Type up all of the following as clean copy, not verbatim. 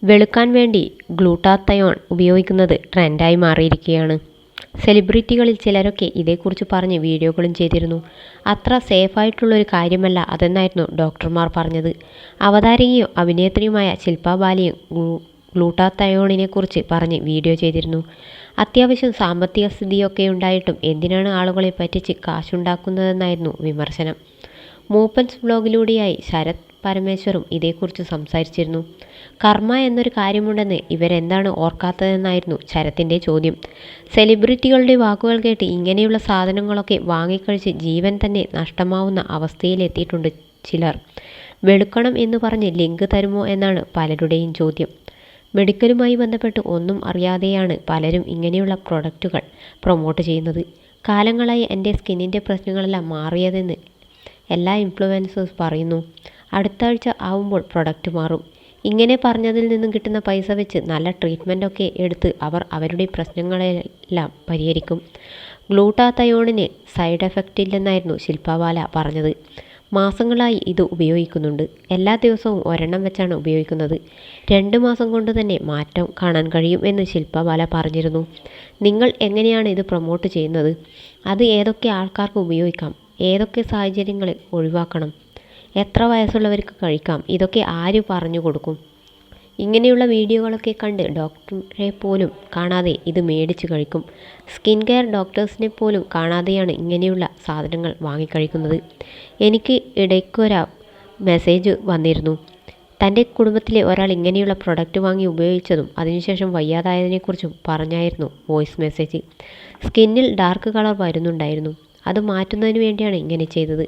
വെളുക്കാൻ വേണ്ടി ഗ്ലൂട്ടാത്തയോൺ ഉപയോഗിക്കുന്നത് ട്രെൻഡായി മാറിയിരിക്കുകയാണ്. സെലിബ്രിറ്റികളിൽ ചിലരൊക്കെ ഇതേക്കുറിച്ച് പറഞ്ഞ് വീഡിയോകളും ചെയ്തിരുന്നു. അത്ര സേഫായിട്ടുള്ളൊരു കാര്യമല്ല അതെന്നായിരുന്നു ഡോക്ടർമാർ പറഞ്ഞത്. അവതാരകയും അഭിനേത്രിയുമായ ശില്പ ബാലിയും ഗ്ലൂട്ടാത്തയോണിനെക്കുറിച്ച് പറഞ്ഞ് വീഡിയോ ചെയ്തിരുന്നു. അത്യാവശ്യം സാമ്പത്തിക സ്ഥിതിയൊക്കെ ഉണ്ടായിട്ടും എന്തിനാണ് ആളുകളെ പറ്റിച്ച് കാശുണ്ടാക്കുന്നതെന്നായിരുന്നു വിമർശനം. മൂപ്പൻസ് വ്ലോഗിലൂടെയായി ശരത് പരമേശ്വറും ഇതേക്കുറിച്ച് സംസാരിച്ചിരുന്നു. കർമ്മ എന്നൊരു കാര്യമുണ്ടെന്ന് ഇവരെന്താണ് ഓർക്കാത്തതെന്നായിരുന്നു ശരത്തിൻ്റെ ചോദ്യം. സെലിബ്രിറ്റികളുടെ വാക്കുകൾ കേട്ട് ഇങ്ങനെയുള്ള സാധനങ്ങളൊക്കെ വാങ്ങിക്കഴിച്ച് ജീവൻ തന്നെ നഷ്ടമാവുന്ന അവസ്ഥയിലെത്തിയിട്ടുണ്ട് ചിലർ. വെളുക്കണം എന്ന് പറഞ്ഞ് ലിങ്ക് തരുമോ എന്നാണ് പലരുടെയും ചോദ്യം. മെഡിക്കലുമായി ബന്ധപ്പെട്ട് ഒന്നും അറിയാതെയാണ് പലരും ഇങ്ങനെയുള്ള പ്രൊഡക്റ്റുകൾ പ്രൊമോട്ട് ചെയ്യുന്നത്. കാലങ്ങളായി എൻ്റെ സ്കിന്നിൻ്റെ പ്രശ്നങ്ങളെല്ലാം മാറിയതെന്ന് എല്ലാ ഇൻഫ്ലുവൻസേഴ്സ് പറയുന്നു. അടുത്ത ആഴ്ച ആവുമ്പോൾ പ്രൊഡക്റ്റ് മാറും. ഇങ്ങനെ പറഞ്ഞതിൽ നിന്നും കിട്ടുന്ന പൈസ വെച്ച് നല്ല ട്രീറ്റ്മെൻറ്റൊക്കെ എടുത്ത് അവർ അവരുടെ പ്രശ്നങ്ങളെല്ലാം പരിഹരിക്കും. ഗ്ലൂട്ടാത്തയോണിന് സൈഡ് എഫക്റ്റ് ഇല്ലെന്നായിരുന്നു ശില്പ ബാല പറഞ്ഞത്. മാസങ്ങളായി ഇത് ഉപയോഗിക്കുന്നുണ്ട്. എല്ലാ ദിവസവും ഒരെണ്ണം വെച്ചാണ് ഉപയോഗിക്കുന്നത്. 2 മാസം കൊണ്ട് തന്നെ മാറ്റം കാണാൻ കഴിയും എന്ന് ശില്പ ബാല പറഞ്ഞിരുന്നു. നിങ്ങൾ എങ്ങനെയാണ് ഇത് പ്രൊമോട്ട് ചെയ്യുന്നത്? അത് ഏതൊക്കെ ആൾക്കാർക്ക് ഉപയോഗിക്കാം? ഏതൊക്കെ സാഹചര്യങ്ങളിൽ ഒഴിവാക്കണം? എത്ര വയസ്സുള്ളവർക്ക് കഴിക്കാം? ഇതൊക്കെ ആര് പറഞ്ഞു കൊടുക്കും? ഇങ്ങനെയുള്ള വീഡിയോകളൊക്കെ കണ്ട് ഡോക്ടറെ പോലും കാണാതെ ഇത് മേടിച്ച് കഴിക്കും. സ്കിൻ കെയർ ഡോക്ടേഴ്സിനെ പോലും കാണാതെയാണ് ഇങ്ങനെയുള്ള സാധനങ്ങൾ വാങ്ങിക്കഴിക്കുന്നത്. എനിക്ക് ഇടയ്ക്കൊരു മെസ്സേജ് വന്നിരുന്നു. തൻ്റെ കുടുംബത്തിലെ ഒരാൾ ഇങ്ങനെയുള്ള പ്രൊഡക്റ്റ് വാങ്ങി ഉപയോഗിച്ചതും അതിനുശേഷം വയ്യാതായതിനെക്കുറിച്ചും പറഞ്ഞായിരുന്നു വോയിസ് മെസ്സേജ്. സ്കിന്നിൽ ഡാർക്ക് കളർ വരുന്നുണ്ടായിരുന്നു. അത് മാറ്റുന്നതിന് വേണ്ടിയാണ് ഇങ്ങനെ ചെയ്തത്.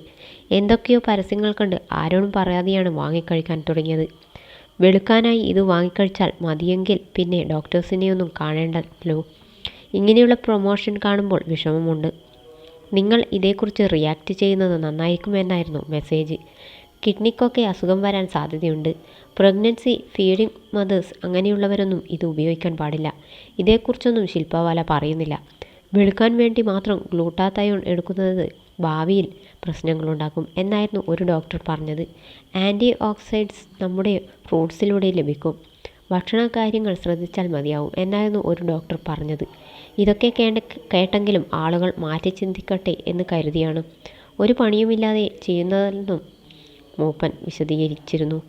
എന്തൊക്കെയോ പരസ്യങ്ങൾ കണ്ട് ആരോടും പറയാതെയാണ് വാങ്ങിക്കഴിക്കാൻ തുടങ്ങിയത്. വെളുക്കാനായി ഇത് വാങ്ങിക്കഴിച്ചാൽ മതിയെങ്കിൽ പിന്നെ ഡോക്ടേഴ്സിനെയൊന്നും കാണേണ്ടല്ലോ. ഇങ്ങനെയുള്ള പ്രൊമോഷൻ കാണുമ്പോൾ വിഷമമുണ്ട്. നിങ്ങൾ ഇതേക്കുറിച്ച് റിയാക്ട് ചെയ്യുന്നത് നന്നായിരിക്കുമെന്നായിരുന്നു മെസ്സേജ്. കിഡ്നിക്കൊക്കെ അസുഖം വരാൻ സാധ്യതയുണ്ട്. പ്രഗ്നൻസി, ഫീഡിംഗ് മദേഴ്സ് അങ്ങനെയുള്ളവരൊന്നും ഇത് ഉപയോഗിക്കാൻ പാടില്ല. ഇതേക്കുറിച്ചൊന്നും ശില്പ ബാല പറയുന്നില്ല. വെളുക്കാൻ വേണ്ടി മാത്രം ഗ്ലൂട്ടാത്തയോൺ എടുക്കുന്നത് ഭാവിയിൽ പ്രശ്നങ്ങളുണ്ടാക്കും എന്നായിരുന്നു ഒരു ഡോക്ടർ പറഞ്ഞത്. ആൻറ്റി ഓക്സിഡൻറ്റ്സ് നമ്മുടെ ഫ്രൂട്ട്സിലൂടെ ലഭിക്കും. ഭക്ഷണ കാര്യങ്ങൾ ശ്രദ്ധിച്ചാൽ മതിയാവും എന്നായിരുന്നു ഒരു ഡോക്ടർ പറഞ്ഞത്. ഇതൊക്കെ കേട്ടെങ്കിലും ആളുകൾ മാറ്റി ചിന്തിക്കട്ടെ എന്ന് കരുതിയാണ് ഒരു പണിയുമില്ലാതെ ചെയ്യുന്നതെന്നും മൂപ്പൻ വിശദീകരിച്ചിരുന്നു.